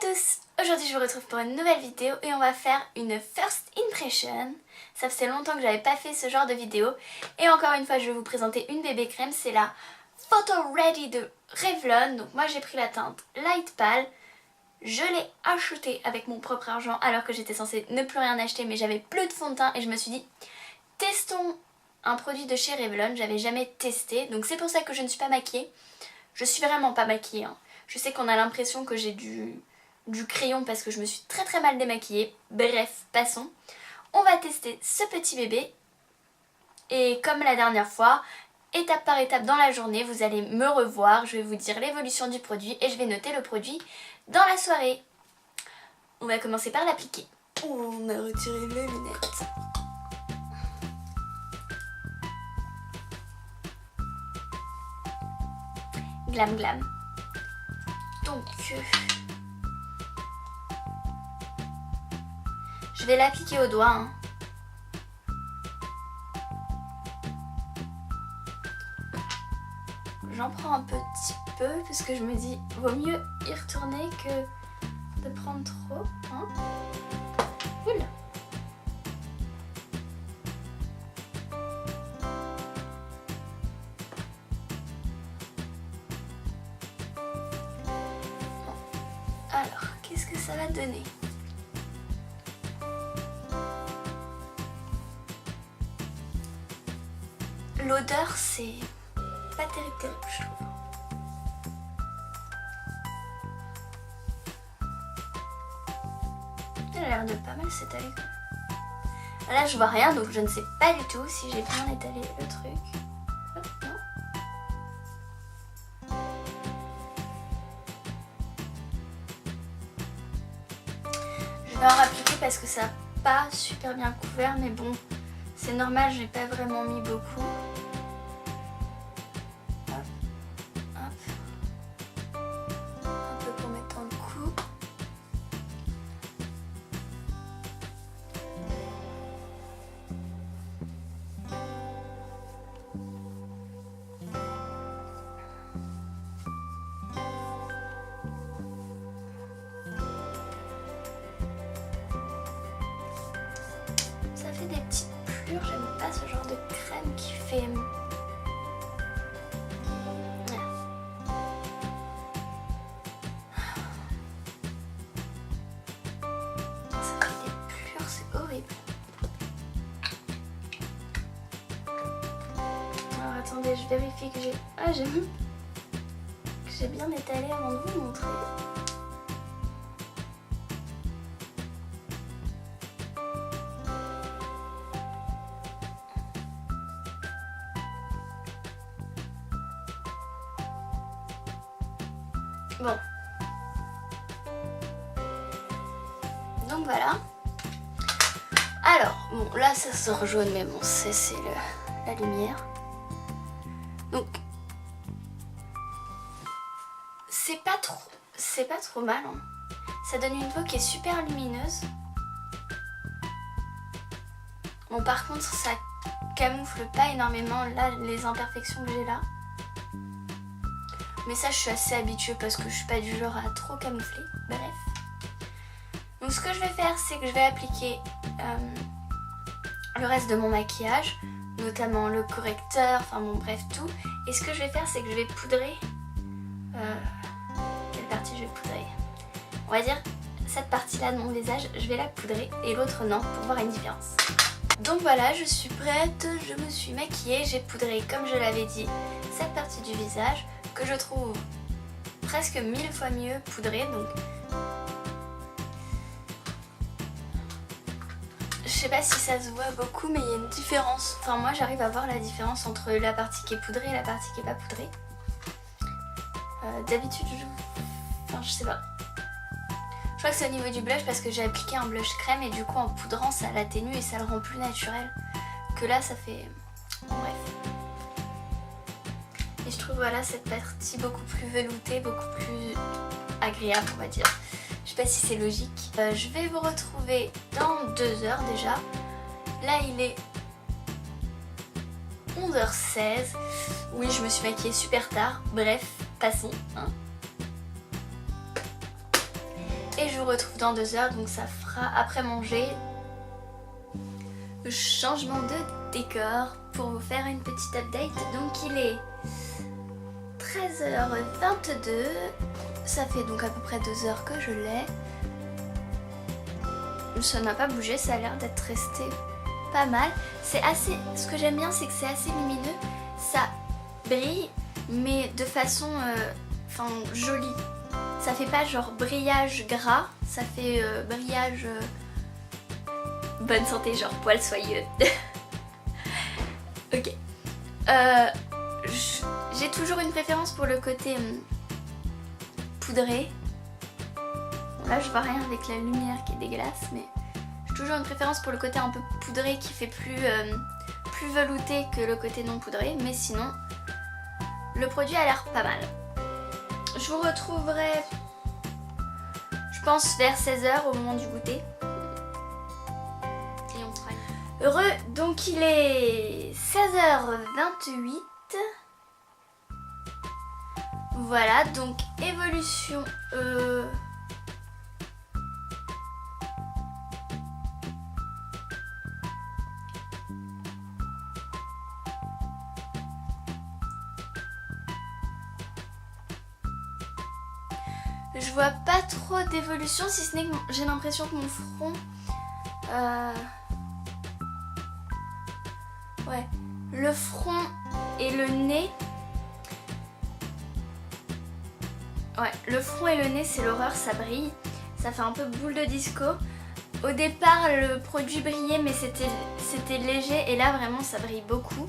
tous, aujourd'hui je vous retrouve pour une nouvelle vidéo et on va faire une first impression. Ça faisait longtemps que j'avais pas fait ce genre de vidéo. Et encore une fois je vais vous présenter une bébé crème, c'est la Photo Ready de Revlon. Donc moi j'ai pris la teinte Light Pale. Je l'ai achetée avec mon propre argent alors que j'étais censée ne plus rien acheter, mais j'avais plus de fond de teint et je me suis dit testons un produit de chez Revlon, j'avais jamais testé. Donc c'est pour ça que je ne suis pas maquillée. Je suis vraiment pas maquillée hein. Je sais qu'on a l'impression que j'ai du crayon parce que je me suis très mal démaquillée. Bref, passons. On va tester ce petit bébé. Et comme la dernière fois, étape par étape dans la journée, vous allez me revoir. Je vais vous dire l'évolution du produit et je vais noter le produit dans la soirée. On va commencer par l'appliquer. On a retiré les lunettes. Glam glam. Donc, je vais l'appliquer au doigt. Hein. J'en prends un petit peu parce que je me dis vaut mieux y retourner que de prendre trop. Hein. Oula. Alors, qu'est-ce que ça va donner? L'odeur, c'est pas terrible, je trouve. Elle a l'air de pas mal s'étaler quand même. Là, je vois rien, donc je ne sais pas du tout si j'ai bien étalé le truc. Hop, non. Je vais en appliquer parce que ça n'a pas super bien couvert, mais bon, c'est normal, je n'ai pas vraiment mis beaucoup. Hop, hop. Un peu pour mettre dans le cou. Ça fait des petites plures, j'aime pas ce genre de crème qui fait... Ça fait des plures, c'est horrible. Alors attendez, je vérifie que j'ai... Ah, j'ai bien étalé avant de vous montrer. Bon. Donc voilà. Alors, bon, là ça sort jaune, mais bon, c'est la lumière. Donc, c'est pas trop mal. Hein. Ça donne une peau qui est super lumineuse. Bon, par contre, ça camoufle pas énormément là les imperfections que j'ai là. Mais ça, je suis assez habituée parce que je suis pas du genre à trop camoufler. Bref. Donc ce que je vais faire, c'est que je vais appliquer le reste de mon maquillage, notamment le correcteur, enfin bon bref tout. Et ce que je vais faire, c'est que je vais poudrer. Quelle partie je vais poudrer? On va dire cette partie-là de mon visage, je vais la poudrer et l'autre non, pour voir une différence. Donc voilà, je suis prête, je me suis maquillée, j'ai poudré comme je l'avais dit cette partie du visage que je trouve presque 1000 fois mieux poudrée. Donc je sais pas si ça se voit beaucoup, mais il y a une différence. Enfin moi j'arrive à voir la différence entre la partie qui est poudrée et la partie qui est pas poudrée. D'habitude je sais pas. Je crois que c'est au niveau du blush parce que j'ai appliqué un blush crème et du coup en poudrant ça l'atténue et ça le rend plus naturel. Que là ça fait... Bref. Et je trouve voilà cette partie beaucoup plus veloutée, beaucoup plus agréable on va dire. Je sais pas si c'est logique. Je vais vous retrouver dans 2 heures déjà. Là il est 11h16. Oui je me suis maquillée super tard. Bref, passons. Hein. Et je vous retrouve dans 2 heures, donc ça fera après manger le changement de décor pour vous faire une petite update. Donc il est 13h22, ça fait donc à peu près 2 heures que je l'ai. Ça n'a pas bougé, ça a l'air d'être resté pas mal. C'est assez, ce que j'aime bien, c'est que c'est assez lumineux, ça brille mais de façon jolie. Ça fait pas genre brillage gras, ça fait brillage bonne santé, genre poil soyeux. Ok. J'ai toujours une préférence pour le côté poudré. Bon, là je vois rien avec la lumière qui est dégueulasse, mais j'ai toujours une préférence pour le côté un peu poudré qui fait plus velouté que le côté non poudré. Mais sinon, le produit a l'air pas mal. Je vous retrouverai, je pense, vers 16h au moment du goûter. Et on fera heureux, donc il est 16h28. Voilà, donc évolution... Je vois pas trop d'évolution, si ce n'est que j'ai l'impression que mon front... Ouais, le front et le nez... Ouais, le front et le nez, c'est l'horreur, ça brille. Ça fait un peu boule de disco. Au départ, le produit brillait, mais c'était léger. Et là, vraiment, ça brille beaucoup.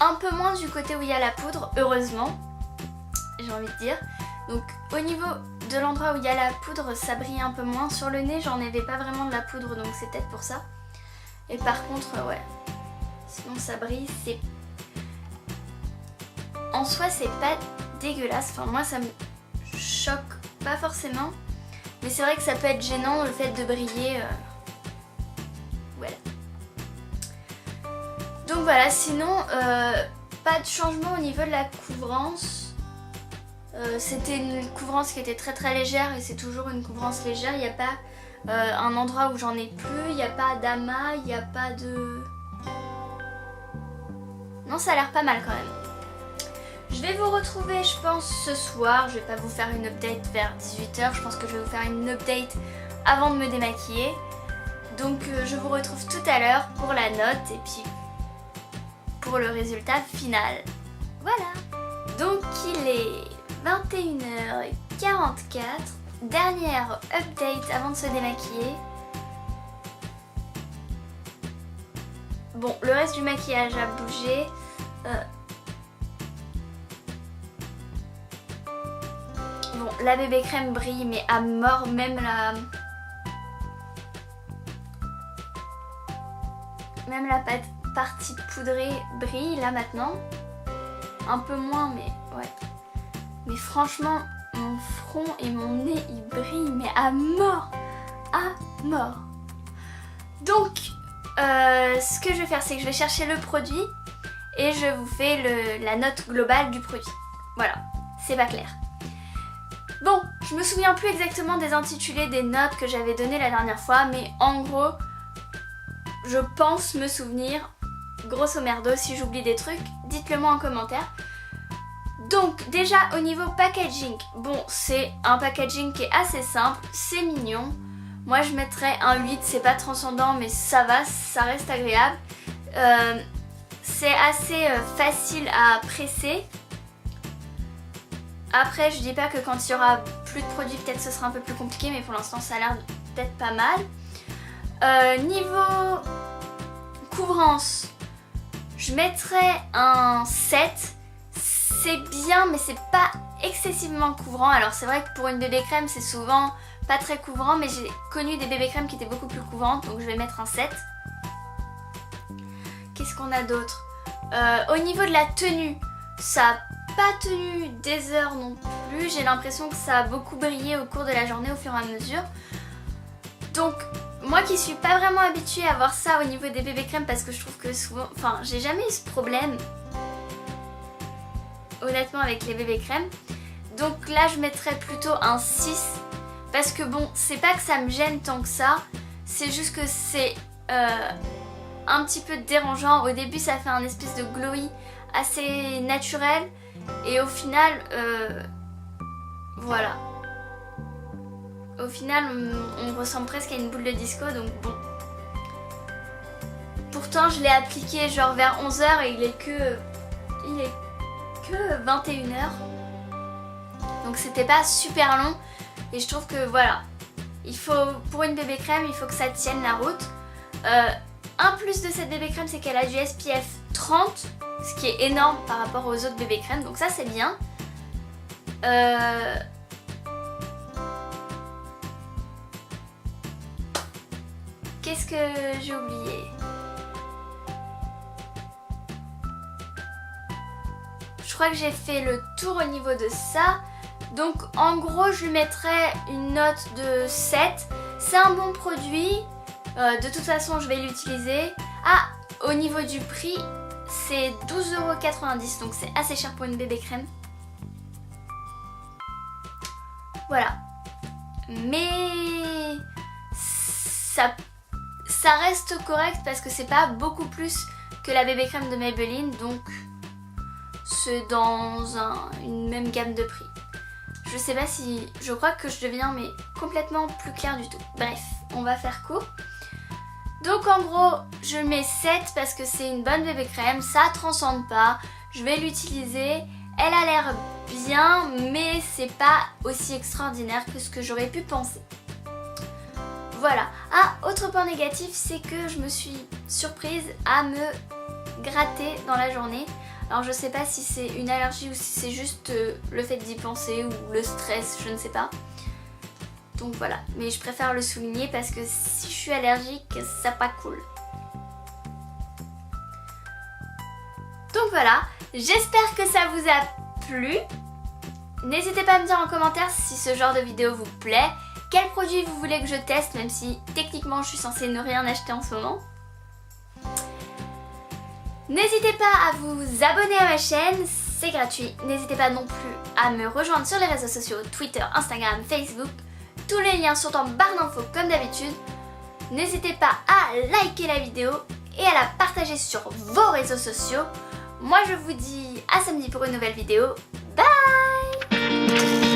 Un peu moins du côté où il y a la poudre, heureusement. J'ai envie de dire. Donc, au niveau de l'endroit où il y a la poudre, ça brille un peu moins. Sur le nez, j'en avais pas vraiment de la poudre, donc c'est peut-être pour ça. Et par contre, ouais, sinon ça brille, c'est... En soi, c'est pas dégueulasse. Enfin, moi, ça me choque pas forcément. Mais c'est vrai que ça peut être gênant, le fait de briller. Voilà. Donc voilà, sinon, pas de changement au niveau de la couvrance. C'était une couvrance qui était très très légère et c'est toujours une couvrance légère. Il n'y a pas un endroit où j'en ai plus, il n'y a pas d'amas, il n'y a pas de... Non, ça a l'air pas mal quand même. Je vais vous retrouver, je pense, ce soir. Je vais pas vous faire une update vers 18h. Je pense que je vais vous faire une update avant de me démaquiller. Donc je vous retrouve tout à l'heure pour la note et puis pour le résultat final. Voilà. Donc il est 21h44, dernière update avant de se démaquiller. Bon, le reste du maquillage a bougé. Bon, la bébé crème brille mais à mort, même la partie poudrée brille là maintenant. Un peu moins mais ouais. Mais franchement, mon front et mon nez, ils brillent, mais à mort. À mort. Donc, ce que je vais faire, c'est que je vais chercher le produit et je vous fais la note globale du produit. Voilà, c'est pas clair. Bon, je me souviens plus exactement des intitulés des notes que j'avais données la dernière fois, mais en gros, je pense me souvenir, grosso merdo. Si j'oublie des trucs, dites-le moi en commentaire. Donc déjà au niveau packaging, bon, c'est un packaging qui est assez simple, c'est mignon. Moi je mettrais un 8, c'est pas transcendant mais ça va, ça reste agréable. C'est assez facile à presser. Après je dis pas que quand il y aura plus de produits peut-être ce sera un peu plus compliqué, mais pour l'instant ça a l'air peut-être pas mal. Niveau couvrance, je mettrais un 7. C'est bien mais c'est pas excessivement couvrant. Alors c'est vrai que pour une bébé crème c'est souvent pas très couvrant, mais j'ai connu des bébés crèmes qui étaient beaucoup plus couvrantes, donc je vais mettre un 7. Qu'est-ce qu'on a d'autre? Au niveau de la tenue, ça n'a pas tenu des heures non plus. J'ai l'impression que ça a beaucoup brillé au cours de la journée au fur et à mesure. Donc moi qui suis pas vraiment habituée à voir ça au niveau des bébés crèmes parce que je trouve que souvent, enfin j'ai jamais eu ce problème honnêtement avec les bébés crèmes. Donc là je mettrais plutôt un 6 parce que bon, c'est pas que ça me gêne tant que ça, c'est juste que c'est un petit peu dérangeant. Au début ça fait un espèce de glowy assez naturel et au final voilà. Au final on ressemble presque à une boule de disco, donc bon. Pourtant je l'ai appliqué genre vers 11h et il est que 21h. Donc c'était pas super long et je trouve que voilà, il faut, pour une bébé crème, il faut que ça tienne la route. Un plus de cette bébé crème, c'est qu'elle a du SPF 30, ce qui est énorme par rapport aux autres bébés crèmes, donc ça c'est bien. Qu'est-ce que j'ai oublié? Je crois que j'ai fait le tour au niveau de ça. Donc en gros je lui mettrais une note de 7. C'est un bon produit. De toute façon je vais l'utiliser. Ah, au niveau du prix, c'est 12,90 €. Donc c'est assez cher pour une bébé crème. Voilà. Mais ça reste correct parce que c'est pas beaucoup plus que la bébé crème de Maybelline. Donc c'est dans une même gamme de prix. Je sais pas si... Je crois que je deviens mais complètement plus claire du tout. Bref, on va faire court. Donc en gros, je mets 7 parce que c'est une bonne bébé crème. Ça transcende pas. Je vais l'utiliser. Elle a l'air bien, mais c'est pas aussi extraordinaire que ce que j'aurais pu penser. Voilà. Ah, autre point négatif, c'est que je me suis surprise à me gratter dans la journée. Alors je sais pas si c'est une allergie ou si c'est juste le fait d'y penser ou le stress, je ne sais pas. Donc voilà, mais je préfère le souligner parce que si je suis allergique, c'est pas cool. Donc voilà, j'espère que ça vous a plu. N'hésitez pas à me dire en commentaire si ce genre de vidéo vous plaît. Quel produit vous voulez que je teste, même si techniquement je suis censée ne rien acheter en ce moment. N'hésitez pas à vous abonner à ma chaîne, c'est gratuit. N'hésitez pas non plus à me rejoindre sur les réseaux sociaux, Twitter, Instagram, Facebook. Tous les liens sont en barre d'infos comme d'habitude. N'hésitez pas à liker la vidéo et à la partager sur vos réseaux sociaux. Moi je vous dis à samedi pour une nouvelle vidéo. Bye!